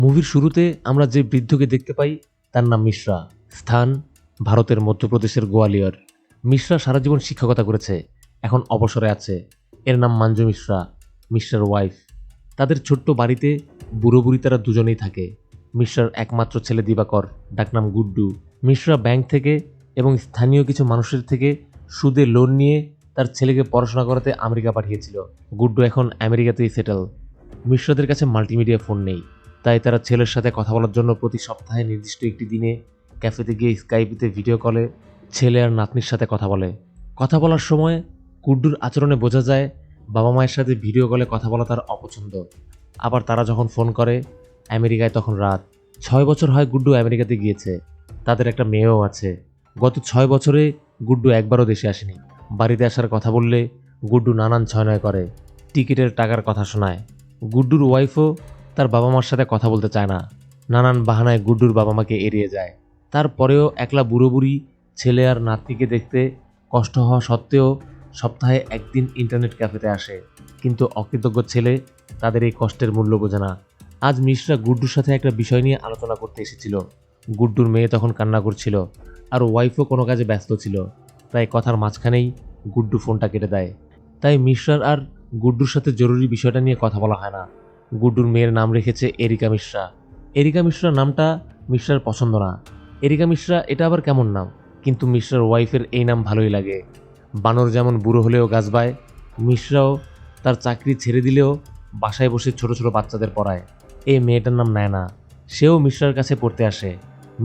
মুভির শুরুতে আমরা যে বৃদ্ধকে দেখতে পাই তার নাম মিশ্রা। স্থান ভারতের মধ্যপ্রদেশের গোয়ালিয়র। মিশ্রা সারা জীবন শিক্ষকতা করেছে, এখন অবসরে আছে। এর নাম মঞ্জু মিশ্রা, মিশ্রার ওয়াইফ। তাদের ছোট্ট বাড়িতে বুড়ো বুড়ি তারা দুজনেই থাকে। মিশ্রার একমাত্র ছেলে দিবাকর, ডাকনাম গুড্ডু। মিশ্রা ব্যাংক থেকে এবং স্থানীয় কিছু মানুষের থেকে সুদে লোন নিয়ে তার ছেলেকে পড়াশোনা করাতে আমেরিকা পাঠিয়েছিল। গুড্ডু এখন আমেরিকাতেই সেটেল। মিশ্রাদের কাছে মাল্টিমিডিয়া ফোন নেই, তাই তারা ছেলের সাথে কথা বলার জন্য প্রতি সপ্তাহে নির্দিষ্ট একটি দিনে ক্যাফেতে গিয়ে স্কাইপিতে ভিডিও কলে ছেলে আর নাতনির সাথে কথা বলে। কথা বলার সময় গুড্ডুর আচরণে বোঝা যায় বাবা মায়ের সাথে ভিডিও কলে কথা বলা তার অপছন্দ। আবার তারা যখন ফোন করে আমেরিকায় তখন রাত। 6 বছর হয় গুড্ডু আমেরিকাতে গিয়েছে। তাদের একটা মেয়েও আছে। গত 6 বছরে গুড্ডু একবারও দেশে আসেনি। বাড়িতে আসার কথা বললে গুড্ডু নানান ছয়নয় করে, টিকিটের টাকার কথা শোনায়। গুড্ডুর ওয়াইফও তার বাবা মার সাথে কথা বলতে চায় না, নানান বাহানায় গুড্ডুর বাবা মাকে এড়িয়ে যায়। তারপরেও একলা বুড়ো বুড়ি ছেলে আর নাতনিকে দেখতে কষ্ট হওয়া সত্ত্বেও সপ্তাহে একদিন ইন্টারনেট ক্যাফেতে আসে। কিন্তু অকৃতজ্ঞ ছেলে তাদের এই কষ্টের মূল্য বোঝে না। আজ মিশ্রা গুড্ডুর সাথে একটা বিষয় নিয়ে আলোচনা করতে এসেছিল। গুড্ডুর মেয়ে তখন কান্না করছিল, আর ওয়াইফও কোনো কাজে ব্যস্ত ছিল। তাই কথার মাঝখানেই গুড্ডু ফোনটা কেটে দেয়। তাই মিশ্রার আর গুড্ডুর সাথে জরুরি বিষয়টা নিয়ে কথা বলা হয় না। গুড্ডুর মেয়ের নাম রেখেছে এরিকা মিশ্রা। এরিকা মিশ্রা নামটা মিশ্রার পছন্দ না। এরিকা মিশ্রা এটা আবার কেমন নাম? কিন্তু মিশ্রার ওয়াইফের এই নাম ভালোই লাগে। বানর যেমন বুড়ো হলেও গাছ বায়, মিশ্রাও তার চাকরি ছেড়ে দিলেও বাসায় বসে ছোট ছোট বাচ্চাদের পড়ায়। এই মেয়েটার নাম নায়না। সেও মিশ্রার কাছে পড়তে আসে।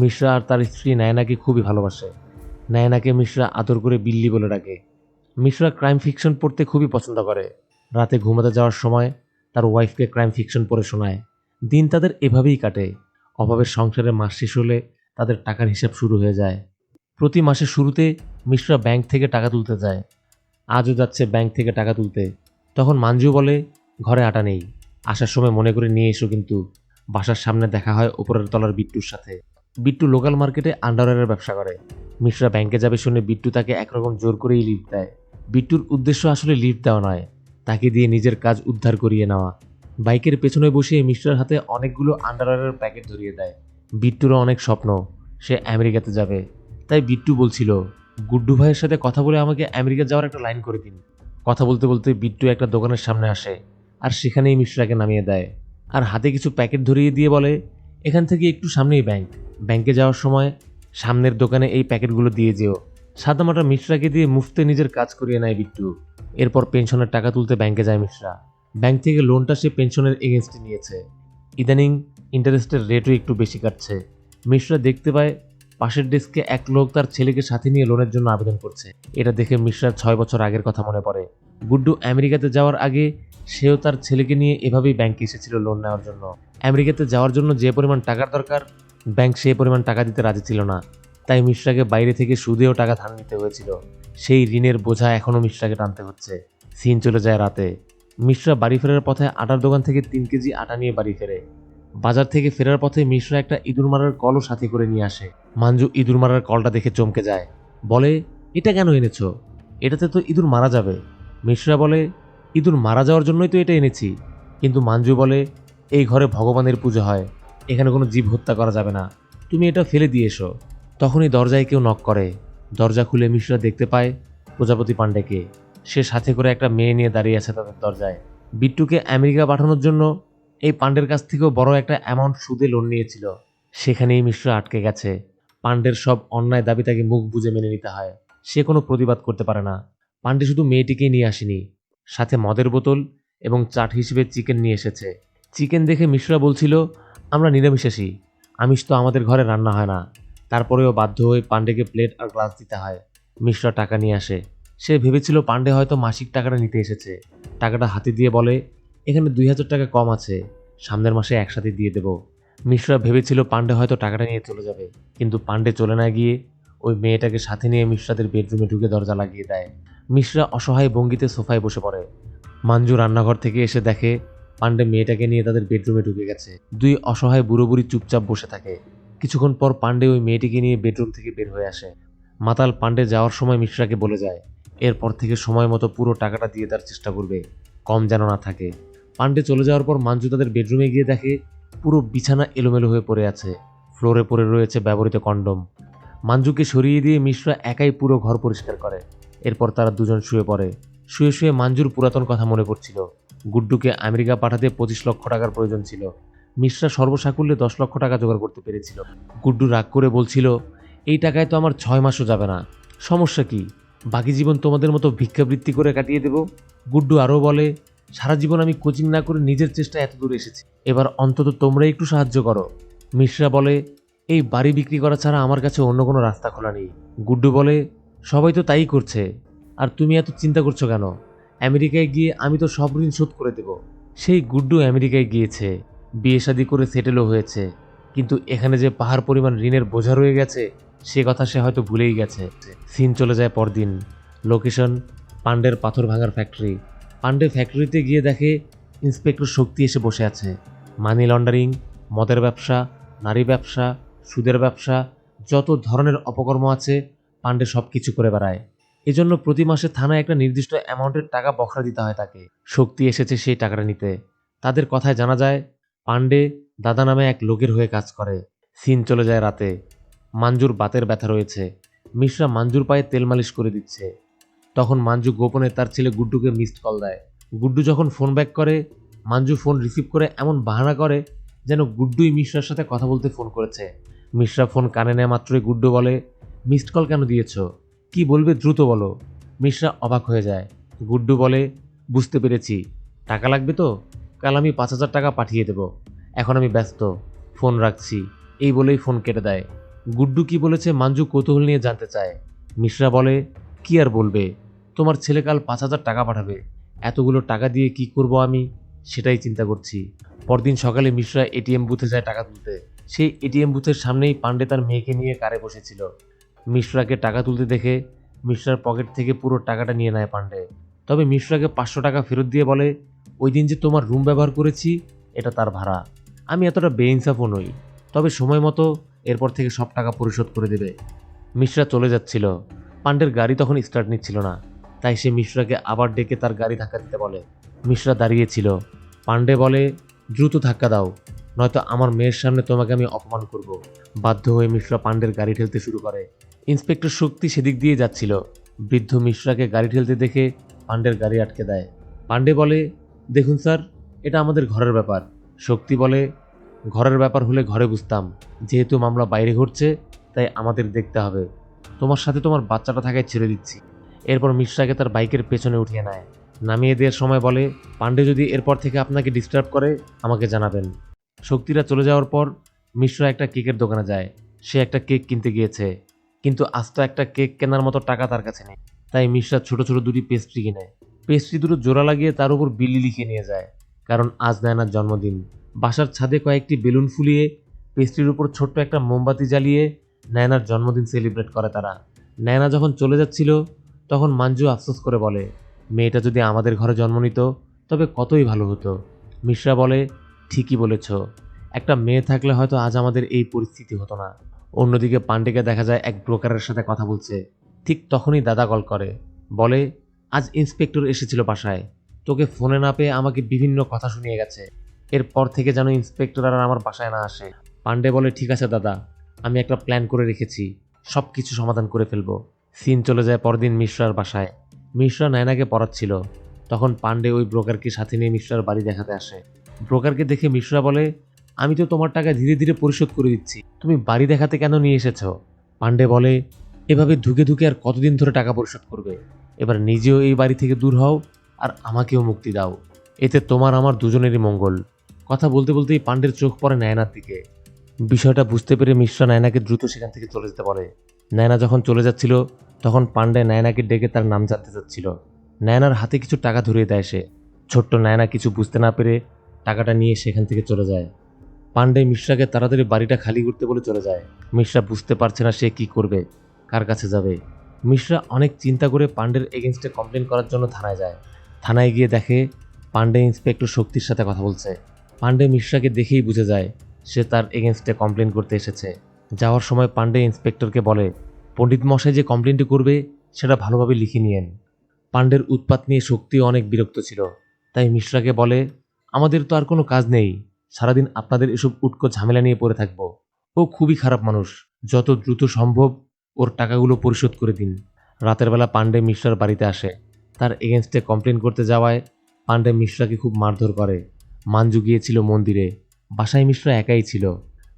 মিশ্রা আর তার স্ত্রী নায়নাকে খুবই ভালোবাসে। নায়নাকে মিশ্রা আদর করে বিল্লি বলে ডাকে। মিশ্রা ক্রাইম ফিকশন পড়তে খুবই পছন্দ করে। রাতে ঘুমাতে যাওয়ার সময় তার ওয়াইফকে ক্রাইম ফিকশন পড়ে শোনায়। দিন তাদের এভাবেই কাটে। অভাবের সংসারে মাস শেষ হলে তাদের টাকার হিসাব শুরু হয়ে যায়। প্রতি মাসের শুরুতে মিশ্রা ব্যাংক থেকে টাকা তুলতে যায়। আজও যাচ্ছে ব্যাংক থেকে টাকা তুলতে। তখন মাঞ্জু বলে, ঘরে আটা নেই, আসার সময় মনে করে নিয়ে এসো। কিন্তু বাসার সামনে দেখা হয় উপরের তলার বিট্টুর সাথে। বিট্টু লোকাল মার্কেটে আন্ডারওয়্যারের ব্যবসা করে। মিশ্রা ব্যাংকে যাবে শুনে বিট্টু তাকে একরকম জোর করেই লিফট দেয়। বিট্টুর উদ্দেশ্য আসলে লিফট দেওয়া নয়, তাকে দিয়ে নিজের কাজ উদ্ধার করিয়ে নেওয়া। বাইকের পেছনে বসিয়ে মিশ্রার হাতে অনেকগুলো আন্ডারওয়্যারের প্যাকেট ধরিয়ে দেয়। বিট্টুরও অনেক স্বপ্ন, সে আমেরিকাতে যাবে। তাই বিট্টু বলছিল, গুড্ডু ভাইয়ের সাথে কথা বলে আমাকে আমেরিকা যাওয়ার একটা লাইন করে দিন। কথা বলতে বলতে বিট্টু একটা দোকানের সামনে আসে, আর সেখানেই মিশ্রাকে নামিয়ে দেয়। আর হাতে কিছু প্যাকেট ধরিয়ে দিয়ে বলে, এখান থেকে একটু সামনেই ব্যাংক। ব্যাংকে যাওয়ার সময় সামনের দোকানে এই প্যাকেটগুলো দিয়ে যেও। সাদামাটা মিশ্রাকে দিয়ে মুফতে নিজের কাজ করিয়ে নেয় বিট্টু। এরপর পেনশনের টাকা তুলতে ব্যাংকে যায় মিশ্রা। ব্যাংক থেকে লোনটা সে পেনশনের এগেনস্টে নিয়েছে। ইদানিং ইন্টারেস্টের রেটও একটু বেশি কাটছে। মিশ্রা দেখতে পায় পাশের ডেস্কে এক লোক তার ছেলেকে সাথে নিয়ে লোনের জন্য আবেদন করছে। এটা দেখে মিশ্রার 6 বছর আগের কথা মনে পড়ে। গুড্ডু আমেরিকাতে যাওয়ার আগে সেও তার ছেলেকে নিয়ে এভাবেই ব্যাংকে এসেছিল লোন নেওয়ার জন্য। আমেরিকাতে যাওয়ার জন্য যে পরিমাণ টাকার দরকার, ব্যাংক সেই পরিমাণ টাকা দিতে রাজি ছিল না। তাই মিশ্রাকে বাইরে থেকে সুদেও টাকা ধার নিতে হয়েছিল। সেই ঋণের বোঝা এখনও মিশ্রাকে টানতে হচ্ছে। সিন চলে যায় রাতে। মিশ্রা বাড়ি ফেরার পথে আটার দোকান থেকে 3 কেজি আটা নিয়ে বাড়ি ফেরে। বাজার থেকে ফেরার পথে মিশ্রা একটা ইঁদুর মারার কলও সাথে করে নিয়ে আসে। মাঞ্জু ইঁদুর মারার কলটা দেখে চমকে যায়, বলে, এটা কেন এনেছো? এটাতে তো ইঁদুর মারা যাবে। মিশ্রা বলে, ইঁদুর মারা যাওয়ার জন্যই তো এটা এনেছি। কিন্তু মাঞ্জু বলে, এই ঘরে ভগবানের পুজো হয়, এখানে কোনো জীব হত্যা করা যাবে না, তুমি এটা ফেলে দিয়ে এসো। তখনই দরজায় কেউ নক করে। দরজা খুলে মিশ্রা দেখতে পায় প্রজাপতি পাণ্ডেকে। সে সাথে করে একটা মেয়ে নিয়ে দাঁড়িয়ে আছে তাদের দরজায়। বিট্টুকে আমেরিকা পাঠানোর জন্য এই পাণ্ডের কাছ থেকেও বড় একটা অ্যামাউন্ট সুদে লোন নিয়েছিল। সেখানেই মিশ্রা আটকে গেছে। পাণ্ডের সব অন্যায় দাবি তাকে মুখ বুজে মেনে নিতে হয়। সে কোনো প্রতিবাদ করতে পারে না। পাণ্ডে শুধু মেয়েটিকেই নিয়ে আসেনি, সাথে মদের বোতল এবং চাট হিসেবে চিকেন নিয়ে এসেছে। চিকেন দেখে মিশ্রা বলছিল, আমরা নিরামিষাশী, আমিষ তো আমাদের ঘরে রান্না হয় না। তারপরেও বাধ্য হয়ে পাণ্ডেকে প্লেট আর গ্লাস দিতে হয়। মিশ্রা টাকা নিয়ে আসে। সে ভেবেছিল পাণ্ডে হয়তো মাসিক টাকাটা নিতে এসেছে। টাকাটা হাতে দিয়ে বলে, এখানে 2000 টাকা কম আছে, সামনের মাসে একসাথে দিয়ে দেব। মিশ্রা ভেবেছিল পাণ্ডে হয়তো টাকাটা নিয়ে চলে যাবে, কিন্তু পাণ্ডে চলে না গিয়ে ওই মেয়েটাকে সাথে নিয়ে মিশ্রাদের বেডরুমে ঢুকে দরজা লাগিয়ে দেয়। মিশ্রা অসহায় ভঙ্গিতে সোফায় বসে পড়ে। মাঞ্জু রান্নাঘর থেকে এসে দেখে পাণ্ডে মেয়েটাকে নিয়ে তাদের বেডরুমে ঢুকে গেছে। দুই অসহায় বুড়ো বুড়ি চুপচাপ বসে থাকে। কিছুক্ষণ পর পাণ্ডে ওই মেয়েটিকে নিয়ে বেডরুম থেকে বের হয়ে আসে। মাতাল পাণ্ডে যাওয়ার সময় মিশ্রাকে বলে যায়, এরপর থেকে সময় মতো পুরো টাকাটা দিয়ে দেওয়ার চেষ্টা করবে, কম যেন না থাকে। পাণ্ডে চলে যাওয়ার পর মাঞ্জু তাদের বেডরুমে গিয়ে দেখে পুরো বিছানা এলোমেলো হয়ে পড়ে আছে, ফ্লোরে পড়ে রয়েছে ব্যবহৃত কন্ডম। মাঞ্জুকে সরিয়ে দিয়ে মিশ্রা একাই পুরো ঘর পরিষ্কার করে। এরপর তারা দুজন শুয়ে পড়ে। শুয়ে শুয়ে মাঞ্জুর পুরাতন কথা মনে পড়ছিল। গুড্ডুকে আমেরিকা পাঠাতে 25 লক্ষ টাকার প্রয়োজন ছিল। মিশ্রা সর্বসাকুল্যে 10 লক্ষ টাকা জোগাড় করতে পেরেছিল। গুড্ডু রাগ করে বলছিল, এই টাকায় তো আমার 6 মাসও যাবে না, সমস্যা কি, বাকি জীবন তোমাদের মতো ভিক্ষাবৃত্তি করে কাটিয়ে দেব। গুড্ডু আরও বলে, সারা জীবন আমি কোচিং না করে নিজের চেষ্টায় এত দূর এসেছি, এবার অন্তত তোমরা একটু সাহায্য করো। মিশ্রা বলে, এই বাড়ি বিক্রি করা ছাড়া আমার কাছে অন্য কোনো রাস্তা খোলা নেই। গুড্ডু বলে, সবাই তো তাই করছে, আর তুমি এত চিন্তা করছো কেন? আমেরিকায় গিয়ে আমি তো সব ঋণ শোধ করে দেব। সেই গুড্ডু আমেরিকায় গিয়েছে, বিয়ে শাদী করে সেটেলও হয়েছে, কিন্তু এখানে যে পাহাড় পরিমাণ ঋণের বোঝা রয়ে গেছে সে কথা সে হয়তো ভুলেই গেছে। সিন চলে যায় পরদিন। লোকেশন পান্ডের পাথর ভাঙার ফ্যাক্টরি। পান্ডে ফ্যাক্টরিতে গিয়ে দেখে ইন্সপেক্টর শক্তি এসে বসে আছে। মানি লন্ডারিং, মদের ব্যবসা, নারী ব্যবসা, সুদের ব্যবসা, যত ধরনের অপকর্ম আছে পান্ডে সব কিছু করে বেড়ায়। এজন্য প্রতি মাসে থানায় একটা নির্দিষ্ট অ্যামাউন্টের টাকা বখরা দিতে হয় তাকে। শক্তি এসেছে সেই টাকাটা নিতে। তাদের কথায় জানা যায় পান্ডে দাদা নামে এক লোকের হয়ে কাজ করে। সিন চলে যায় রাতে। মাঞ্জুর বাতের ব্যথা রয়েছে। মিশ্রা মাঞ্জুর পায়ে তেল মালিশ করে দিচ্ছে। তখন মাঞ্জু গোপনে তার ছেলে গুড্ডুকে মিসড কল দেয়। গুড্ডু যখন ফোন ব্যাক করে, মাঞ্জু ফোন রিসিভ করে এমন বাহানা করে যেন গুড্ডুই মিশ্রার সাথে কথা বলতে ফোন করেছে। মিশ্রা ফোন কানে নেয় মাত্রই গুড্ডু বলে, মিসড কল কেন দিয়েছ, কি বলবে দ্রুত বলো। মিশ্রা অবাক হয়ে যায়। গুড্ডু বলে, বুঝতে পেরেছি, টাকা লাগবে তো, কাল আমি 5,000 টাকা পাঠিয়ে দেব, এখন আমি ব্যস্ত, ফোন রাখছি, এই বলেই ফোন কেটে দেয়। গুড্ডু কি বলেছে মাঞ্জু কৌতূহল নিয়ে জানতে চায়। মিশ্রা বলে, কি আর বলবে, তোমার ছেলে কাল 5,000 টাকা পাঠাবে, এতগুলো টাকা দিয়ে কি করব আমি সেটাই চিন্তা করছি। পরদিন সকালে মিশ্রা এটিএম বুথে যায় টাকা তুলতে। সেই এটিএম বুথের সামনেই পান্ডে তার মেয়েকে নিয়ে কারে বসেছিল। মিশ্রাকে টাকা তুলতে দেখে মিশ্রার পকেট থেকে পুরো টাকাটা নিয়ে নেয় পান্ডে। তবে মিশ্রাকে 500 টাকা ফেরত দিয়ে বলে, ওই দিন যে তোমার রুম ব্যবহার করেছি এটা তার ভাড়া, আমি এতটা বেইনসাফও নই, তবে সময় মতো এরপর থেকে সব টাকা পরিশোধ করে দেবে। মিশ্রা চলে যাচ্ছিল। পান্ডের গাড়ি তখন স্টার্ট নিচ্ছিল না, তাই সে মিশ্রাকে আবার ডেকে তার গাড়ি ধাক্কা দিতে বলে। মিশ্রা দাঁড়িয়েছিল। পান্ডে বলে, দ্রুত ধাক্কা দাও, নয়তো আমার মেয়ের সামনে তোমাকে আমি অপমান করব। বাধ্য হয়ে মিশ্রা পান্ডের গাড়ি ঠেলতে শুরু করে। ইন্সপেক্টর শক্তি সেদিক দিয়ে যাচ্ছিল। বৃদ্ধ মিশ্রাকে গাড়ি ঠেলতে দেখে পান্ডের গাড়ি আটকে দেয়। পান্ডে বলে, দেখুন স্যার, এটা আমাদের ঘরের ব্যাপার। শক্তি বলে, ঘরের ব্যাপার হলে ঘরে বুঝতাম, যেহেতু মামলা বাইরে ঘটছে তাই আমাদের দেখতে হবে, তোমার সাথে তোমার বাচ্চাটা থাকায় ছেড়ে দিচ্ছি। এরপর মিশ্রাকে তার বাইকের পেছনে উঠিয়ে নেয়। নামিয়ে দেওয়ার সময় বলে, পান্ডে যদি এরপর থেকে আপনাকে ডিস্টার্ব করে আমাকে জানাবেন। শক্তিরা চলে যাওয়ার পর মিশ্রা একটা কেকের দোকানে যায়। সে একটা কেক কিনতে গিয়েছে, কিন্তু আস্ত একটা কেক কেনার মতো টাকা তার কাছে নেই। তাই মিশ্রা ছোট ছোট দুটি পেস্ট্রি কিনে। পেস্ট্রি দুটো জোড়া লাগিয়ে তার উপর বিলি লিখে নিয়ে যায়, কারণ আজ নায়নার জন্মদিন। বাসার ছাদে কয়েকটি বেলুন ফুলিয়ে পেস্ট্রির উপর ছোট্ট একটা মোমবাতি জ্বালিয়ে নায়নার জন্মদিন সেলিব্রেট করে তারা। নায়না যখন চলে যাচ্ছিল তখন মাঞ্জু আফসোস করে বলে, মেয়েটা যদি আমাদের ঘরে জন্ম নিত তবে কতই ভালো হতো। মিশ্রা বলে, ঠিকই বলেছ, একটা মেয়ে থাকলে হয়তো আজ আমাদের এই পরিস্থিতি হতো না। অন্যদিকে পান্ডেকে দেখা যায় এক ব্রোকারের সাথে কথা বলছে। ঠিক তখনই দাদা কল করে, বলে, আজ ইন্সপেক্টর এসেছিল বাসায়, তোকে ফোনে না পেয়ে আমাকে বিভিন্ন কথা শুনিয়ে গেছে, এরপর থেকে যেন ইন্সপেক্টর আর আমার বাসায় না আসে। পান্ডে বলে, ঠিক আছে দাদা, আমি একটা প্ল্যান করে রেখেছি, সব কিছু সমাধান করে ফেলবো। সিন চলে যায় পরদিন মিশ্রার বাসায়। মিশ্রা নায়নাকে পড়াচ্ছিল। তখন পান্ডে ওই ব্রোকারকে সাথে নিয়ে মিশ্রার বাড়ি দেখাতে আসে। ব্রোকারকে দেখে মিশ্রা বলে, আমি তো তোমার টাকা ধীরে ধীরে পরিশোধ করে দিচ্ছি, তুমি বাড়ি দেখাতে কেন নিয়ে এসেছো? পান্ডে বলে, এভাবে ধুকে ধুকে আর কতদিন ধরে টাকা পরিশোধ করবে, এবার নিজেও এই বাড়ি থেকে দূর হও আর আমাকেও মুক্তি দাও, এতে তোমার আমার দুজনেরই মঙ্গল। কথা বলতে বলতেই পান্ডের চোখ পড়ে নায়নার দিকে। বিষয়টা বুঝতে পেরে মিশ্রা নায়নাকে দ্রুত সেখান থেকে চলে যেতে বলে। নায়না যখন চলে যাচ্ছিল তখন পান্ডে নায়নাকে ডেকে তার নাম জানতে চাচ্ছিল। নায়নার হাতে কিছু টাকা ধরিয়ে দেয় সে। ছোট্ট নায়না কিছু বুঝতে না পেরে টাকাটা নিয়ে সেখান থেকে চলে যায়। পান্ডে মিশ্রাকে তাড়াতাড়ি বাড়িটা খালি করতে বলে চলে যায়। মিশ্রা বুঝতে পারছে না সে কি করবে, কার কাছে যাবে। মিশ্রা অনেক চিন্তা করে পান্ডের এগেনস্টে কমপ্লেন করার জন্য থানায় যায়। থানায় গিয়ে দেখে পান্ডে ইন্সপেক্টর শক্তির সাথে কথা বলছে। পান্ডে মিশ্রাকে দেখেই বুঝে যায় সে তার এগেনস্টে কমপ্লেন করতে এসেছে। যাওয়ার সময় পান্ডে ইন্সপেক্টরকে বলে, পণ্ডিত মশাই যে কমপ্লেনটি করবে সেটা ভালোভাবে লিখে নিয়েন। পান্ডের উৎপাত নিয়ে শক্তিও অনেক বিরক্ত ছিল, তাই মিশ্রাকে বলে, আমাদের তো আর কোনো কাজ নেই, সারাদিন আপনাদের এসব উটকো ঝামেলা নিয়ে পড়ে থাকবো। ও খুবই খারাপ মানুষ, যত দ্রুত সম্ভব ওর টাকাগুলো পরিশোধ করে দিন। রাতের বেলা পান্ডে মিশ্রার বাড়িতে আসে। তার এগেনস্টে কমপ্লেন করতে যাওয়ায় পান্ডে মিশ্রাকে খুব মারধর করে। মাঞ্জু গিয়েছিল মন্দিরে, বাসায় মিশ্রা একাই ছিল।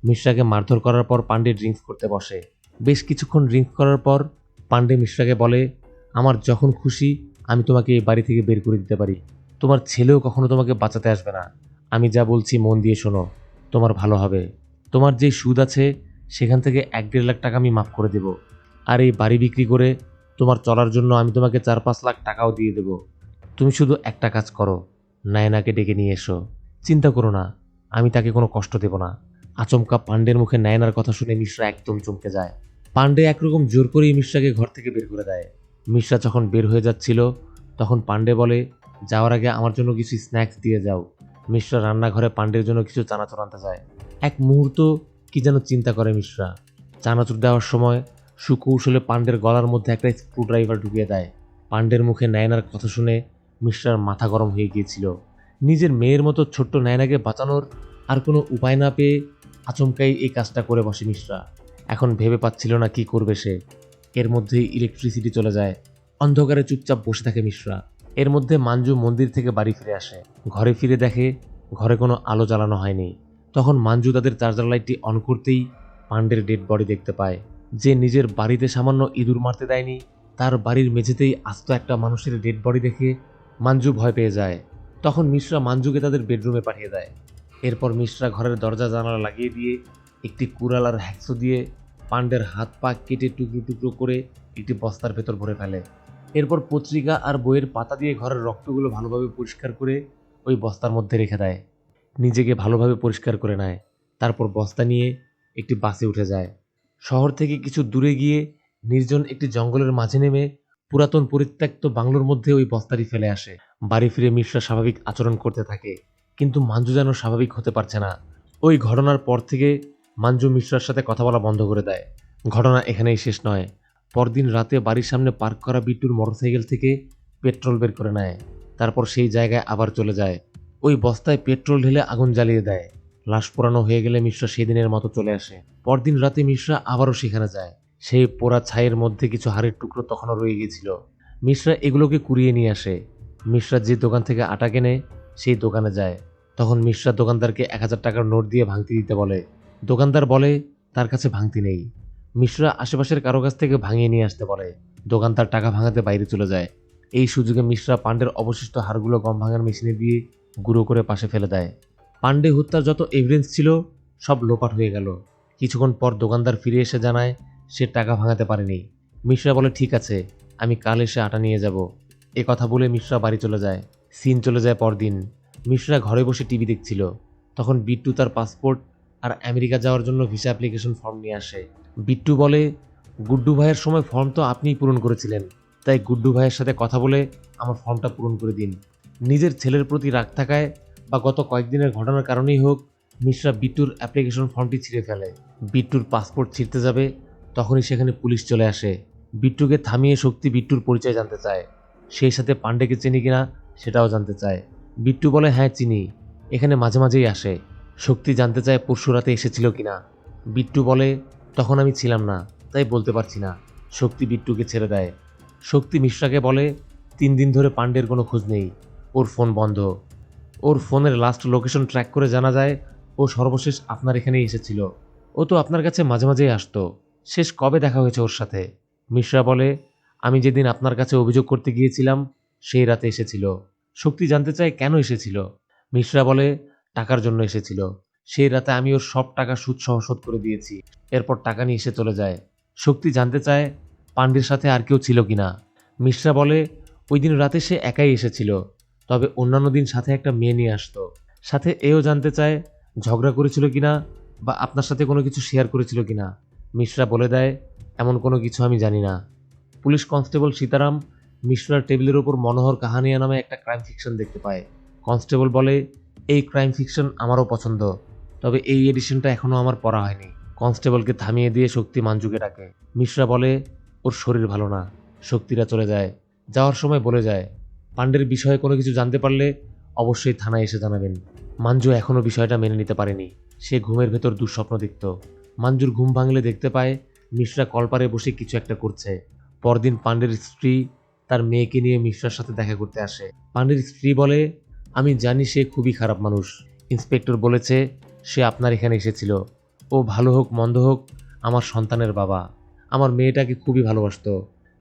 মিশ্রাকে মারধর করার পর পান্ডে ড্রিঙ্কস করতে বসে। বেশ কিছুক্ষণ ড্রিঙ্কস করার পর পান্ডে মিশ্রাকে বলে, আমার যখন খুশি আমি তোমাকে এই বাড়ি থেকে বের করে দিতে পারি। তোমার ছেলেও কখনো তোমাকে বাঁচাতে আসবে না। আমি যা বলছি মন দিয়ে শোনো, তোমার ভালো হবে। তোমার যে সুদ আছে সেখান থেকে 1-1.5 লাখ টাকা আমি মাফ করে দেব। আর এই বাড়ি বিক্রি করে তোমার চলার জন্য আমি তোমাকে 4-5 লাখ টাকাও দিয়ে দেব। তুমি শুধু একটা কাজ করো, নায়নাকে ডেকে নিয়ে এসো। চিন্তা করো না, আমি তাকে কোনো কষ্ট দেব না। আচমকা পান্ডের মুখে নায়নার কথা শুনে মিশ্রা একদম চমকে যায়। পান্ডে একরকম জোর করেই মিশ্রাকে ঘর থেকে বের করে দেয়। মিশ্রা যখন বের হয়ে যাচ্ছিল তখন পান্ডে বলে, যাওয়ার আগে আমার জন্য কিছু স্ন্যাক্স দিয়ে যাও। মিশ্রা রান্নাঘরে পান্ডের জন্য কিছু চানাচুর আনতে যায়। এক মুহূর্ত কি যেন চিন্তা করে মিশ্রা। চানাচুর দেওয়ার সময় সুকৌশলে পান্ডের গলার মধ্যে একটা স্ক্রুড্রাইভার ঢুকিয়ে দেয়। পান্ডের মুখে নায়নার কথা শুনে মিশ্রার মাথা গরম হয়ে গিয়েছিল। নিজের মেয়ের মতো ছোট্ট নায়নাকে বাঁচানোর আর কোনো উপায় না পেয়ে আচমকাই এই কাজটা করে বসে মিশ্রা। এখন ভেবে পাচ্ছিল না কি করবে সে। এর মধ্যেই ইলেকট্রিসিটি চলে যায়। অন্ধকারে চুপচাপ বসে থাকে মিশ্রা। এর মধ্যে মাঞ্জু মন্দির থেকে বাড়ি ফিরে আসে। ঘরে ফিরে দেখে ঘরে কোনো আলো জ্বালানো হয়নি। তখন মাঞ্জু তাদের চার্জার লাইটটি অন করতেই পান্ডের ডেড বডি দেখতে পায়। যে নিজের বাড়িতে সামান্য ইঁদুর মারতে দেয়নি, তার বাড়ির মেঝেতেই আস্ত একটা মানুষের ডেড বডি দেখে মাঞ্জু ভয় পেয়ে যায়। তখন মিশ্রা মাঞ্জুকে তাদের বেডরুমে পাঠিয়ে দেয়। এরপর মিশ্রা ঘরের দরজা জানালা লাগিয়ে দিয়ে একটি কুড়াল আর হ্যাকসো দিয়ে পান্ডের হাত পা কেটে টুকরো টুকরো করে একটি বস্তার ভেতর ভরে ফেলে। এরপর পত্রিকা আর বইয়ের পাতা দিয়ে ঘরের রক্তগুলো ভালোভাবে পরিষ্কার করে ওই বস্তার মধ্যে রেখে দেয়। নিজেকে ভালোভাবে পরিষ্কার করে নেয়। তারপর বস্তা নিয়ে একটি বাসে উঠে যায়। শহর থেকে কিছু দূরে গিয়ে নির্জন একটি জঙ্গলের মাঝে নেমে পুরাতন পরিত্যক্ত বাংলোর মধ্যে ওই বস্তাটি ফেলে আসে। বাড়ি ফিরে মিশ্রা স্বাভাবিক আচরণ করতে থাকে, কিন্তু মাঞ্জু যেন স্বাভাবিক হতে পারছে না। ওই ঘটনার পর থেকে মাঞ্জু মিশ্রার সাথে কথা বলা বন্ধ করে দেয়। ঘটনা এখানেই শেষ নয়। পরদিন রাতে বাড়ির সামনে পার্ক করা বিট্টুর মোটরসাইকেল থেকে পেট্রোল বের করে নেয়। তারপর সেই জায়গায় আবার চলে যায়। ওই বস্তায় পেট্রোল ঢেলে আগুন জ্বালিয়ে দেয়। লাশ পোড়ানো হয়ে গেলে মিশ্রা সেদিনের মতো চলে আসে। পরদিন রাতে মিশ্রা আবারও সেখানে যায়। সেই পোড়া ছাইয়ের মধ্যে কিছু হাড়ের টুকরো তখনও রয়ে গিয়েছিল। মিশ্রা এগুলোকে কুড়িয়ে নিয়ে আসে। মিশ্রা যে দোকান থেকে আটা কেনে সেই দোকানে যায়। তখন মিশ্রা দোকানদারকে 1000 টাকার নোট দিয়ে ভাঙতি দিতে বলে। দোকানদার বলে তার কাছে ভাঙতি নেই। মিশ্রা আশেপাশের কারো কাছ থেকে ভাঙিয়ে নিয়ে আসতে বলে। দোকানদার টাকা ভাঙাতে বাইরে চলে যায়। এই সুযোগে মিশ্রা পান্ডের অবশিষ্ট হাড়গুলো গম ভাঙার মেশিনে দিয়ে গুঁড়ো করে পাশে ফেলে দেয়। পান্ডে হত্যার যত এভিডেন্স ছিল সব লোপাট হয়ে গেল। কিছুক্ষণ পর দোকানদার ফিরে এসে জানায় সে টাকা ভাঙাতে পারেনি। মিশ্রা বলে, ঠিক আছে, আমি কাল এসে আটা নিয়ে যাব। এ কথা বলে মিশ্রা বাড়ি চলে যায়। সিন চলে যায় পরদিন। মিশ্রা ঘরে বসে টিভি দেখছিল। তখন বিট্টু তার পাসপোর্ট আর আমেরিকা যাওয়ার জন্য ভিসা অ্যাপ্লিকেশন ফর্ম নিয়ে আসে। বিট্টু বলে, গুড্ডু ভাইয়ের সময় ফর্ম তো আপনিই পূরণ করেছিলেন, তাই গুড্ডু ভাইয়ের সাথে কথা বলে আমার ফর্মটা পূরণ করে দিন। নিজের ছেলের প্রতি রাগ থাকায় বা গত কয়েকদিনের ঘটনার কারণেই হোক, মিশ্রা বিট্টুর অ্যাপ্লিকেশন ফর্মটি ছিঁড়ে ফেলে। বিট্টুর পাসপোর্ট ছিঁড়তে যাবে, তখনই সেখানে পুলিশ চলে আসে। বিট্টুকে থামিয়ে শক্তি বিট্টুর পরিচয় জানতে চায়। সেই সাথে পান্ডেকে চিনি কিনা সেটাও জানতে চায়। বিট্টু বলে, হ্যাঁ চিনি, এখানে মাঝে মাঝেই আসে। শক্তি জানতে চায় পরশু রাতে এসেছিল কিনা। বিট্টু বলে, তখন আমি ছিলাম না, তাই বলতে পারছি না। শক্তি বিট্টুকে ছেড়ে দেয়। শক্তি মিশ্রাকে বলে, 3 দিন ধরে পান্ডের কোনো খোঁজ নেই, ওর ফোন বন্ধ। ওর ফোনের লাস্ট লোকেশন ট্র্যাক করে জানা যায় ও সর্বশেষ আপনার এখানেই এসেছিল। ও তো আপনার কাছে মাঝে মাঝেই আসতো। শেষ কবে দেখা হয়েছে ওর সাথে? মিশ্রা বলে, আমি যেদিন আপনার কাছে অভিযোগ করতে গিয়েছিলাম সেই রাতে এসেছিল। শক্তি জানতে চায় কেন এসেছিল। মিশ্রা বলে, টাকার জন্য এসেছিল। সেই রাতে আমি ওর সব টাকা সুদ সহ শোধ করে দিয়েছি। এরপর টাকা নিয়ে এসে চলে যায়। শক্তি জানতে চায় পান্ডের সাথে আর কেউ ছিল কিনা। মিশ্রা বলে, ওই দিন রাতে সে একাই এসেছিল, তবে অন্যান্য দিন সাথে একটা মেয়ে নিয়ে আসতো। সাথে এও জানতে চায় ঝগড়া করেছিল কিনা বা আপনার সাথে কোনো কিছু শেয়ার করেছিল কিনা। মিশ্রা বলে দেয়, এমন কোনো কিছু আমি জানি না। পুলিশ কনস্টেবল সীতারাম মিশ্রার টেবিলের ওপর মনোহর কাহানিয়া নামে একটা ক্রাইম ফিকশন দেখতে পায়। কনস্টেবল বলে, এই ক্রাইম ফিকশন আমারও পছন্দ, তবে এই এডিশনটা এখনও আমার পড়া হয়নি। কনস্টেবলকে থামিয়ে দিয়ে শক্তি মাঞ্জুকে ডাকে। মিশ্রা বলে, ওর শরীর ভালো না। শক্তিরা চলে যায়। যাওয়ার সময় বলে যায়, পান্ডের বিষয়ে কোনো কিছু জানতে পারলে অবশ্যই থানায় এসে জানাবেন। মাঞ্জু এখনও বিষয়টা মেনে নিতে পারেনি। সে ঘুমের ভেতর দুঃস্বপ্ন দেখত। মাঞ্জুর ঘুম ভাঙলে দেখতে পায় মিশ্রা কলপারে বসে কিছু একটা করছে। পরদিন পাণ্ডের স্ত্রী তার মেয়েকে নিয়ে মিশ্রার সাথে দেখা করতে আসে। পাণ্ডের স্ত্রী বলে, আমি জানি সে খুবই খারাপ মানুষ। ইন্সপেক্টর বলেছে সে আপনার এখানে এসেছিল। ও ভালো হোক মন্দ হোক আমার সন্তানের বাবা। আমার মেয়েটাকে খুবই ভালোবাসতো।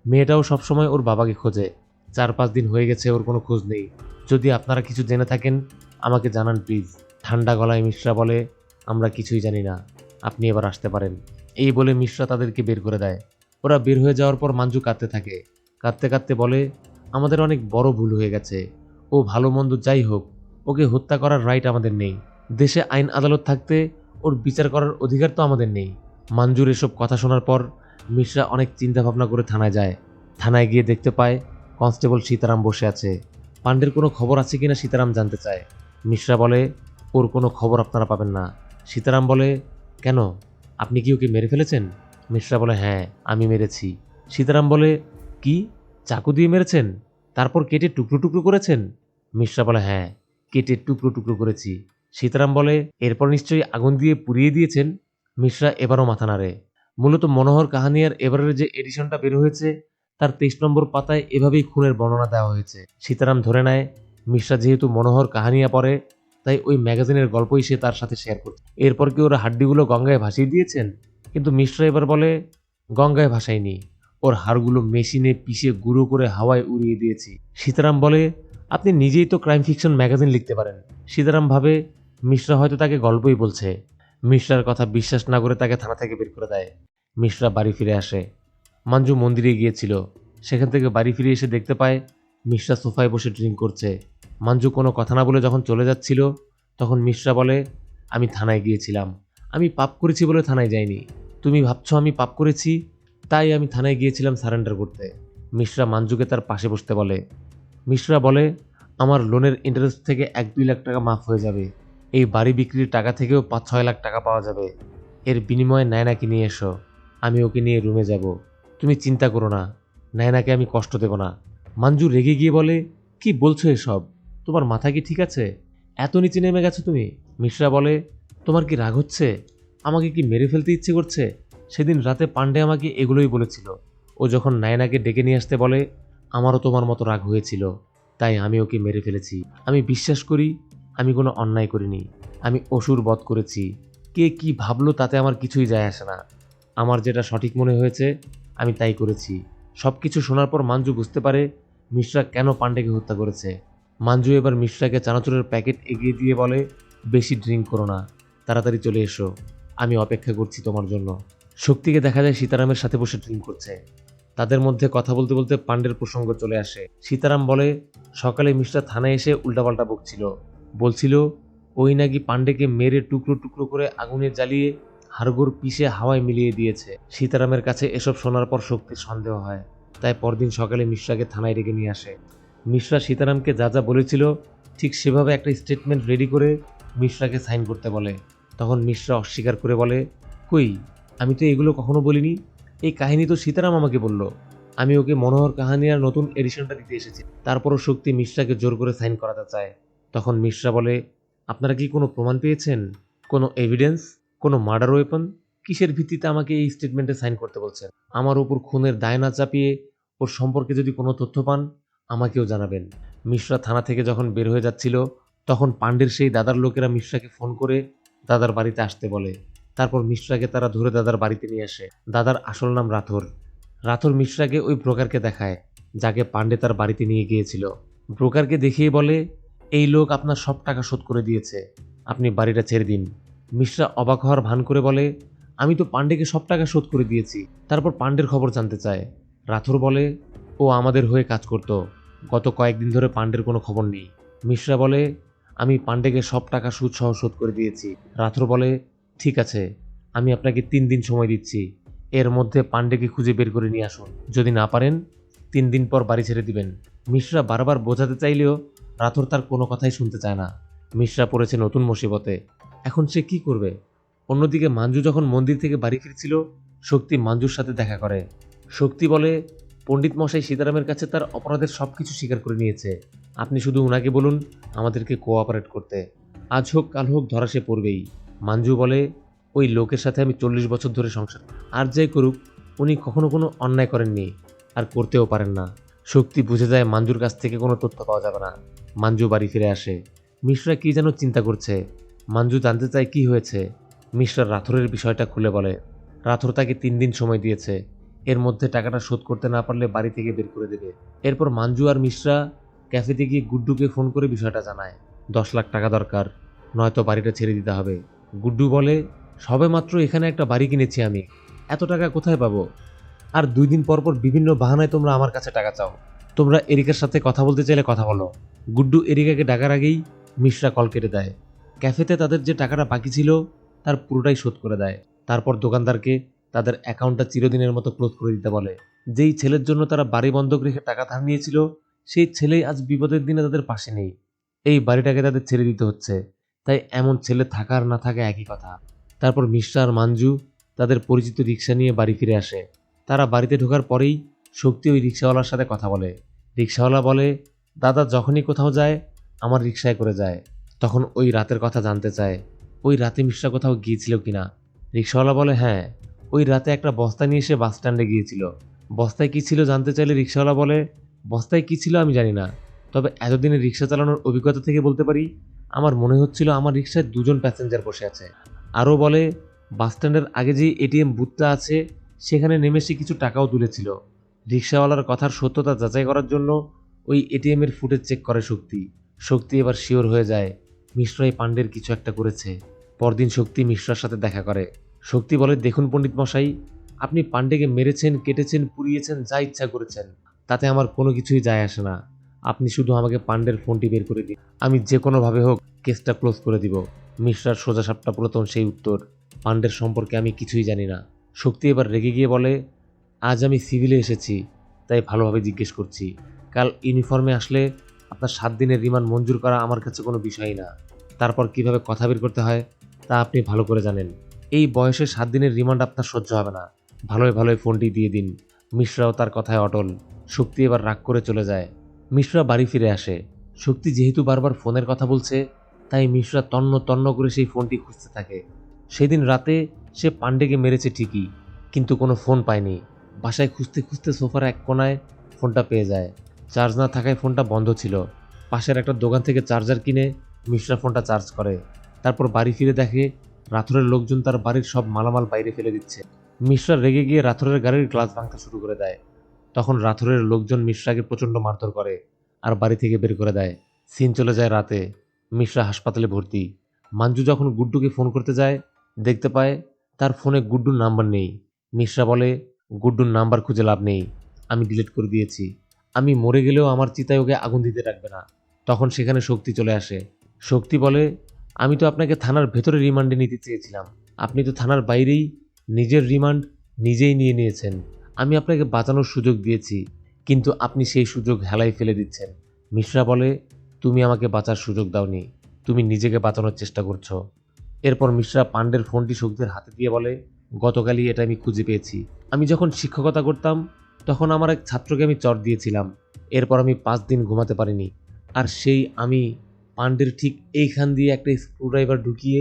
মেয়েটাও সবসময় ওর বাবাকে খোঁজে। 4-5 দিন হয়ে গেছে ওর কোনো খোঁজ নেই। যদি আপনারা কিছু জেনে থাকেন আমাকে জানান প্লিজ। ঠান্ডা গলায় মিশ্রা বলে, আমরা কিছুই জানি না, আপনি এবার আসতে পারেন। এই বলে মিশ্রা তাদেরকে বের করে দেয়। ওরা বের হয়ে যাওয়ার পর মাঞ্জু কাঁদতে থাকে। কাঁদতে কাঁদতে বলে, আমাদের অনেক বড় ভুল হয়ে গেছে। ও ভালো মন্দ যাই হোক, ওকে হত্যা করার রাইট আমাদের নেই। দেশে আইন আদালত থাকতে ওর বিচার করার অধিকার তো আমাদের নেই। মাঞ্জুর এসব কথা শোনার পর মিশ্রা অনেক চিন্তা ভাবনা করে থানায় যায়। থানায় গিয়ে দেখতে পায় কনস্টেবল সীতারাম বসে আছে। পাণ্ডের কোনো খবর আছে কিনা সীতারাম জানতে চায়। মিশ্রা বলে, ওর কোনো খবর আপনারা পাবেন না। সীতারাম বলে, কেন, আপনি কি ওকে মেরে ফেলেছেন? মিশ্রা বলে, হ্যাঁ আমি মেরেছি। সীতারাম বলে, কি, চাকু দিয়ে মেরেছেন? তারপর কেটে টুকরো টুকরো করেছেন? মিশ্রা বলে, হ্যাঁ কেটে টুকরো টুকরো করেছি। সীতারাম বলে, এরপর নিশ্চয়ই আগুন দিয়ে পুড়িয়ে দিয়েছেন? মিশ্রা এবারও মাথা নাড়ে। মূলত মনোহর কাহানিয়ার এবারের যে এডিশনটা বের হয়েছে তার 23 নম্বর পাতায় এভাবেই খুনের বর্ণনা দেওয়া হয়েছে। সীতারাম ধরে নেয় মিশ্রা যেহেতু মনোহর কাহানিয়া পড়ে, তাই ওই ম্যাগাজিনের গল্পই সে তার সাথে শেয়ার করছে। এরপর কি ওরা হাড্ডিগুলো গঙ্গায় ভাসিয়ে দিয়েছেন? কিন্তু মিশ্রা এবার বলে, গঙ্গায় ভাসায়নি, ওর হাড়গুলো মেশিনে পিষে গুঁড়ো করে হাওয়ায় উড়িয়ে দিয়েছি। সীতারাম বলে, আপনি নিজেই তো ক্রাইম ফিকশন ম্যাগাজিন লিখতে পারেন। সীতারাম ভাবে মিশ্রা হয়তো তাকে গল্পই বলছে। মিশ্রার কথা বিশ্বাস না করে তাকে থানা থেকে বের করে দেয়। মিশ্রা বাড়ি ফিরে আসে। মাঞ্জু মন্দিরে গিয়েছিল। সেখান থেকে বাড়ি ফিরে এসে দেখতে পায় মিশ্রা সোফায় বসে ড্রিঙ্ক করছে। মাঞ্জু কোনো কথা না বলে যখন চলে যাচ্ছিল তখন মিশ্রা বলে, আমি থানায় গিয়েছিলাম, আমি পাপ করেছি বলে থানায় যাইনি। তুমি ভাবছো আমি পাপ করেছি, তাই আমি থানায় গিয়েছিলাম সারেন্ডার করতে। মিশ্রা মাঞ্জুকে তার পাশে বসতে বলে। মিশ্রা বলে, আমার লোনের ইন্টারেস্ট থেকে 1-2 লাখ টাকা মাফ হয়ে যাবে। এই বাড়ি বিক্রির টাকা থেকেও 5-6 লাখ টাকা পাওয়া যাবে। এর বিনিময়ে নায়নাকে নিয়ে এসো, আমি ওকে নিয়ে রুমে যাব। তুমি চিন্তা করো না, নায়নাকে আমি কষ্ট দেব না। মাঞ্জু রেগে গিয়ে বলে, কি বলছো এসব? তোমার মাথা কি ঠিক আছে? এত নিচে নেমে গেছো তুমি? মিশ্রা বলে, তোমার কি রাগ হচ্ছে? আমাকে কি মেরে ফেলতে ইচ্ছে করছে? সেদিন রাতে পাণ্ডে আমাকে এগুলোই বলেছিল। ও যখন নায়নাকে ডেকে নিয়ে আসতে বলে, আমারও তোমার মতো রাগ হয়েছিল, তাই আমি ওকে মেরে ফেলেছি। আমি বিশ্বাস করি আমি কোনো অন্যায় করিনি। আমি অসুর বধ করেছি। কে কি ভাবলো তাতে আমার কিছুই যায় আসে না। আমার যেটা সঠিক মনে হয়েছে আমি তাই করেছি। সব কিছু শোনার পর মাঞ্জু বুঝতে পারে মিশ্রা কেন পাণ্ডেকে হত্যা করেছে। মাঞ্জু এবার মিশ্রাকে চানাচুরের প্যাকেট এগিয়ে দিয়ে বলে, বেশি ড্রিঙ্ক করো না, তাড়াতাড়ি চলে এসো, আমি অপেক্ষা করছি তোমার জন্য। শক্তিকে দেখা যায় সীতারামের সাথে বসে ড্রিঙ্ক করছে। তাদের মধ্যে কথা বলতে বলতে পাণ্ডের প্রসঙ্গ চলে আসে। সীতারাম বলে, সকালে মিশ্রা থানায় এসে উল্টাপাল্টা বকছিল। বলছিল ওই নাকি পাণ্ডেকে মেরে টুকরো টুকরো করে আগুনে জ্বালিয়ে হাড়গোড় পিষে হাওয়ায় মিলিয়ে দিয়েছে। সীতারামের কাছে এসব শোনার পর শক্তির সন্দেহ হয়, তাই পরদিন সকালে মিশ্রাকে থানায় ডেকে নিয়ে আসে। মিশ্রা সীতারামকে যা যা বলেছিল ঠিক সেভাবে একটা স্টেটমেন্ট রেডি করে মিশ্রাকে সাইন করতে বলে। তখন মিশ্রা অস্বীকার করে বলে, কই, আমি তো এগুলো কখনো বলিনি। এই কাহিনী তো সীতারাম আমাকে বলল। আমি ওকে মনোহর কাহানিয়ার নতুন এডিশনটা দিতে এসেছি। তারপরও শক্তি মিশ্রাকে জোর করে সাইন করাতে চায়। তখন মিশ্রা বলে, আপনারা কি কোনো প্রমাণ পেয়েছেন? কোনো এভিডেন্স? কোনো মার্ডার ওয়েপন? কিসের ভিত্তিতে আমাকে এই স্টেটমেন্টে সাইন করতে বলছেন? আমার উপর খুনের দায় না চাপিয়ে ওর সম্পর্কে যদি কোনো তথ্য পান আমাকেও জানাবেন। মিশ্রা থানা থেকে যখন বের হয়ে যাচ্ছিল তখন পাণ্ডের সেই দাদার লোকেরা মিশ্রাকে ফোন করে দাদার বাড়িতে আসতে বলে। তারপর মিশ্রাকে তারা ধরে দাদার বাড়িতে নিয়ে আসে। দাদার আসল নাম রাথোর। রাথোর মিশ্রাকে ওই ব্রোকারকে দেখায় যাকে পাণ্ডে তার বাড়িতে নিয়ে গিয়েছিল। ব্রোকারকে দেখিয়ে বলে, এই লোক আপনার সব টাকা শোধ করে দিয়েছে, আপনি বাড়িটা ছেড়ে দিন। মিশ্রা অবাক হওয়ার ভান করে বলে, আমি তো পাণ্ডেকে সব টাকা শোধ করে দিয়েছি। তারপর পাণ্ডের খবর জানতে চায়। রাথোর বলে, ও আমাদের হয়ে কাজ করত, গত কয়েকদিন ধরে পাণ্ডের কোনো খবর নেই। মিশ্রা বলে, আমি পাণ্ডেকে সব টাকা সুদ সহ শোধ করে দিয়েছি। রাথোর বলে, ঠিক আছে, আমি আপনাকে 3 দিন সময় দিচ্ছি। এর মধ্যে পাণ্ডেকে খুঁজে বের করে নিয়ে আসুন। যদি না পারেন 3 দিন পর বাড়ি ছেড়ে দিবেন। মিশ্রা বারবার বোঝাতে চাইলেও রাথোর তার কোনো কথাই শুনতে চায় না। মিশ্রা পড়েছে নতুন মুসিবতে। এখন সে কি করবে? অন্যদিকে মাঞ্জু যখন মন্দির থেকে বাড়ি ফিরছিল শক্তি মাঞ্জুর সাথে দেখা করে। শক্তি বলে, পণ্ডিত মশাই সীতারামের কাছে তার অপরাধের সব কিছু স্বীকার করে নিয়েছে। আপনি শুধু উনাকে বলুন আমাদেরকে কোঅপারেট করতে। আজ হোক কাল হোক ধরা সে পড়বেই। মাঞ্জু বলে, ওই লোকের সাথে আমি 40 বছর ধরে সংসার, আর যাই করুক উনি কখনো কোনো অন্যায় করেননি, আর করতেও পারেন না। শক্তি বুঝে যায় মাঞ্জুর কাছ থেকে কোনো তথ্য পাওয়া যাবে না। মাঞ্জু বাড়ি ফিরে আসে। মিশ্রা কি যেন চিন্তা করছে। মাঞ্জু জানতে চায় কি হয়েছে। মিশ্রা রাথোরের বিষয়টা খুলে বলে। রাথোর তাকে 3 দিন সময় দিয়েছে, এর মধ্যে টাকাটা শোধ করতে না পারলে বাড়ি থেকে বের করে দেবে। এরপর মাঞ্জু আর মিশ্রা ক্যাফেতে গিয়ে গুড্ডুকে ফোন করে বিষয়টা জানায়। 10 লাখ টাকা দরকার, নয়তো বাড়িটা ছেড়ে দিতে হবে। গুড্ডু বলে, সবেমাত্র এখানে একটা বাড়ি কিনেছি আমি, এত টাকা কোথায় পাবো? আর 2 দিন পর পর বিভিন্ন বাহানায় তোমরা আমার কাছে টাকা চাও। তোমরা এরিকার সাথে কথা বলতে চাইলে কথা বলো। গুড্ডু এরিকাকে ডাকার আগেই মিশ্রা কল কেটে দেয়। ক্যাফেতে তাদের যে টাকাটা বাকি ছিল তার পুরোটাই শোধ করে দেয়। তারপর দোকানদারকে তাদের অ্যাকাউন্টটা চিরদিনের মতো ক্লোজ করে দিতে বলে। যেই ছেলের জন্য তারা বাড়ি বন্ধক রেখে টাকা ধার নিয়েছিল, সেই ছেলেই আজ বিপদের দিনে তাদের পাশে নেই। এই বাড়িটাকে তাদের ছেড়ে দিতে হচ্ছে। তাই এমন ছেলে থাকা আর না থাকা একই কথা। তারপর মিশ্রা আর মাঞ্জু তাদের পরিচিত রিক্সা নিয়ে বাড়ি ফিরে আসে। তারা বাড়িতে ঢোকার পরেই শক্তি ওই রিক্সাওয়ালার সাথে কথা বলে। রিক্সাওয়ালা বলে, দাদা যখনই কোথাও যায় আমার রিক্সায় করে যায়। তখন ওই রাতের কথা জানতে চায়, ওই রাতে মিশ্রা কোথাও গিয়েছিল কিনা। রিক্সাওয়ালা বলে, হ্যাঁ, ওই রাতে একটা বস্তা নিয়ে এসে বাস স্ট্যান্ডে গিয়েছিল। বস্তায় কি ছিল জানতে চাইলে রিক্সাওয়ালা বলে, বস্তায় কি ছিল আমি জানি না, তবে এতদিনের রিক্সা চালানোর অভিজ্ঞতা থেকে বলতে পারি আমার মনে হচ্ছিল আমার রিক্সায় 2 জন প্যাসেঞ্জার বসে আছে। আরও বলে, বাস স্ট্যান্ডের আগে যে এটিএম বুথটা আছে সেখানে নেমে সে কিছু টাকাও তুলেছিল। রিক্সাওয়ালার কথার সত্যতা যাচাই করার জন্য ওই এটিএম এর ফুটেজ চেক করে শক্তি। শক্তি এবার শিওর হয়ে যায় মিশ্রাই পাণ্ডের কিছু একটা করেছে। পরদিন শক্তি মিশ্রার সাথে দেখা করে। শক্তি বলে, দেখুন পণ্ডিত মশাই, আপনি পাণ্ডেকে মেরেছেন, কেটেছেন, পুড়িয়েছেন, যা ইচ্ছা করেছেন, তাতে আমার কোনো কিছুই যায় আসে না। আপনি শুধু আমাকে পাণ্ডের ফোনটি বের করে দিন, আমি যে কোনোভাবে হোক কেসটা ক্লোজ করে দিব। মিশ্রার সোজাসাপটা পুরাতন সেই উত্তর, পাণ্ডের সম্পর্কে আমি কিছুই জানি না। শক্তি এবার রেগে গিয়ে বলে, আজ আমি সিভিলে এসেছি, তাই ভালোভাবে জিজ্ঞেস করছি। কাল ইউনিফর্মে আসলে আপনার 7 দিনের রিমান্ড মঞ্জুর করা আমার কাছে কোনো বিষয়ই না। তারপর কিভাবে কথা বের করতে হয় তা আপনি ভালো করে জানেন। এই বয়সে 7 দিনের রিমান্ড আপনার সহ্য হবে না। ভালোই ভালোই ফোনটি দিয়ে দিন। মিশ্রাও তার কথায় অটল। শক্তি এবার রাগ করে চলে যায়। মিশ্রা বাড়ি ফিরে আসে। শক্তি যেহেতু বারবার ফোনের কথা বলছে, তাই মিশ্রা তন্ন তন্ন করে সেই ফোনটি খুঁজতে থাকে। সেদিন রাতে সে পাণ্ডেকে মেরেছে ঠিকই, কিন্তু কোনো ফোন পায়নি। বাসায় খুঁজতে খুঁজতে সোফার এক কোনায় ফোনটা পেয়ে যায়। চার্জ না থাকায় ফোনটা বন্ধ ছিল। পাশের একটা দোকান থেকে চার্জার কিনে মিশ্রা ফোনটা চার্জ করে। তারপর বাড়ি ফিরে দেখে রাথোরের লোকজন তার বাড়ির সব মালামাল বাইরে ফেলে দিচ্ছে। মিশ্রা রেগে গিয়ে রাথোরের গাড়ির গ্লাস ভাঙতে শুরু করে দেয়। তখন রাথোরের লোকজন মিশ্রাকে প্রচণ্ড মারধর করে আর বাড়ি থেকে বের করে দেয়। সিন চলে যায় রাতে। মিশ্রা হাসপাতালে ভর্তি। মাঞ্জু যখন গুড্ডুকে ফোন করতে যায়, দেখতে পায় তার ফোনে গুড্ডুর নাম্বার নেই। মিশ্রা বলে, গুড্ডুর নাম্বার খুঁজে লাভ নেই, আমি ডিলিট করে দিয়েছি। আমি মরে গেলেও আমার চিতায় ওকে আগুন দিতে রাখবে না। তখন সেখানে শক্তি চলে আসে। শক্তি বলে, আমি তো আপনাকে থানার ভেতরে রিমান্ডে নিতে চেয়েছিলাম, আপনি তো থানার বাইরেই নিজের রিমান্ড নিজেই নিয়ে নিয়েছেন। আমি আপনাকে বাঁচানোর সুযোগ দিয়েছি, কিন্তু আপনি সেই সুযোগ হেলায় ফেলে দিচ্ছেন। মিশ্রা বলে, তুমি আমাকে বাঁচার সুযোগ দাওনি, তুমি নিজেকে বাঁচানোর চেষ্টা করছো। এরপর মিশ্রা পাণ্ডের ফোনটি শক্তির হাতে দিয়ে বলে, গতকালই এটা আমি খুঁজে পেয়েছি। আমি যখন শিক্ষকতা করতাম তখন আমার এক ছাত্রকে আমি চট দিয়েছিলাম। এরপর আমি 5 দিন ঘুমাতে পারিনি। আর সেই আমি পাণ্ডের ঠিক এইখান দিয়ে একটা স্ক্রুড্রাইভার ঢুকিয়ে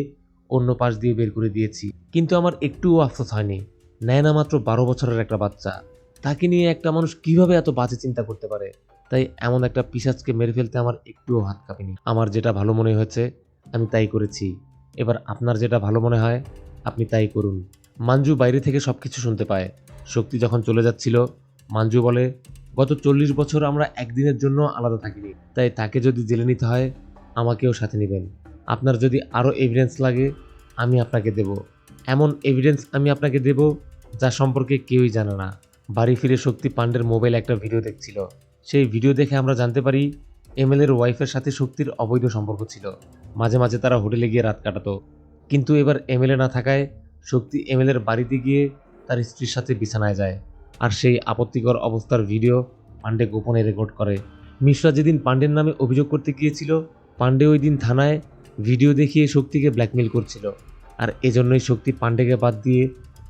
অন্য পাশ দিয়ে বের করে দিয়েছি। কিন্তু আমার একটুও আফসোস হয়নি। নেয়না মাত্র 12 বছরের একটা বাচ্চা, তাকে নিয়ে একটা মানুষ কিভাবে এত বাজে চিন্তা করতে পারে? তাই এমন একটা পিশাচকে মেরে ফেলতে আমার একটুও হাত কাঁপেনি। আমার যেটা ভালো মনে হয়েছে আমি তাই করেছি। এবার আপনার যেটা ভালো মনে হয় আপনি তাই করুন। মাঞ্জু বাইরে থেকে সবকিছু শুনতে পায়। শক্তি যখন চলে যাচ্ছিল, মাঞ্জু বলে, গত 40 বছর আমরা একদিনের জন্য আলাদা থাকিনি, তাই তাকে যদি জেলে নিতে হয় আমাকেও সাথে নেবেন। আপনার যদি আরও এভিডেন্স লাগে আমি আপনাকে দেব। এমন এভিডেন্স আমি আপনাকে দেব যা সম্পর্কে কেউই জানে না। বাড়ি ফিরে শক্তি পাণ্ডের মোবাইল একটা ভিডিও দেখছিল। সেই ভিডিও দেখে আমরা জানতে পারি এমএলএর ওয়াইফের সাথে শক্তির অবৈধ সম্পর্ক ছিল। মাঝে মাঝে তারা হোটেলে গিয়ে রাত কাটাতো। কিন্তু এবার এমএলএ না থাকায় শক্তি এমএলএর বাড়িতে গিয়ে তার স্ত্রীর সাথে বিছানায় যায়। আর সেই আপত্তিকর অবস্থার ভিডিও পাণ্ডে গোপনে রেকর্ড করে। মিশ্রা যেদিন পাণ্ডের নামে অভিযোগ করতে গিয়েছিল, পাণ্ডে ওই দিন থানায় ভিডিও দেখিয়ে শক্তিকে ব্ল্যাকমেল করছিল। আর এজন্যই শক্তি পাণ্ডেকে বাদ দিয়ে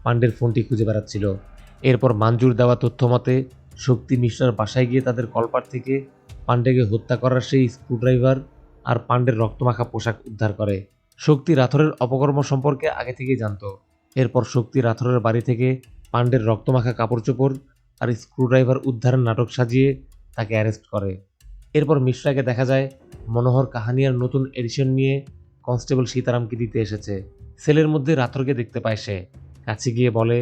পাণ্ডের ফোনটি খুঁজে বেড়াচ্ছিল। এরপর মাঞ্জুর দেওয়া তথ্য মতে শক্তি মিশ্রার বাসায় গিয়ে তাদের কলপার থেকে পাণ্ডেকে হত্যা করার সেই স্ক্রুড্রাইভার আর পাণ্ডের রক্তমাখা পোশাক উদ্ধার করে। শক্তি রাথোরের অপকর্ম সম্পর্কে আগে থেকেই জানতো। এরপর শক্তি রাথোরের বাড়ি থেকে পাণ্ডের রক্তমাখা কাপড় চোপড় আর স্ক্রুড্রাইভার উদ্ধারের নাটক সাজিয়ে তাকে অ্যারেস্ট করে। এরপর মিশ্রাকে দেখা যায় মনোহর কাহানিয়ার নতুন এডিশন নিয়ে কনস্টেবল সীতারামকে দিতে এসেছে। সেলের মধ্যে রাথোরকে দেখতে পায় সে। কাছে গিয়ে বলে,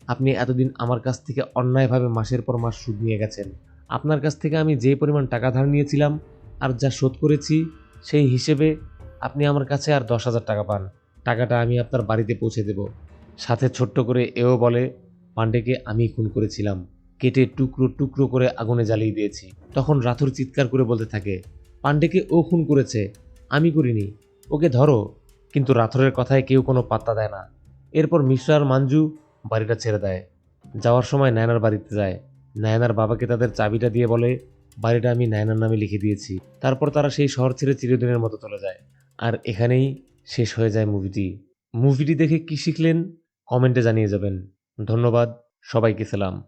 আপনি এতদিন আমার কাছ থেকে অন্যায়ভাবে মাসের পর মাস সুদ নিয়ে গেছেন। আপনার কাছ থেকে আমি যে পরিমাণ টাকা ধার নিয়েছিলাম আর যা শোধ করেছি সেই হিসেবে আপনি আমার কাছে আর 10,000 টাকা পান। টাকাটা আমি আপনার বাড়িতে পৌঁছে দেব। সাথে ছোট্ট করে এও বলে, পাণ্ডেকে আমি খুন করেছিলাম, কেটে টুকরো টুকরো করে আগুনে জ্বালিয়ে দিয়েছি। তখন রাথোর চিৎকার করে বলতে থাকে, পাণ্ডেকে ও খুন করেছে, আমি করিনি, ওকে ধরো। কিন্তু রাথোরের কথায় কেউ কোনো পাত্তা দেয় না। এরপর মিশ্রা আর মাঞ্জু বাড়িটা ছেড়ে দেয়। যাওয়ার সময় নায়নার বাড়িতে যায়। নায়নার বাবাকে তাদের চাবিটা দিয়ে বলে, বাড়িটা আমি নায়নার নামে লিখে দিয়েছি। তারপর তারা সেই শহর ছেড়ে চিরদিনের মতো চলে যায়। আর এখানেই শেষ হয়ে যায় মুভিটি। মুভিটি দেখে কি শিখলেন কমেন্টে জানিয়ে যাবেন। ধন্যবাদ, সবাইকে সালাম।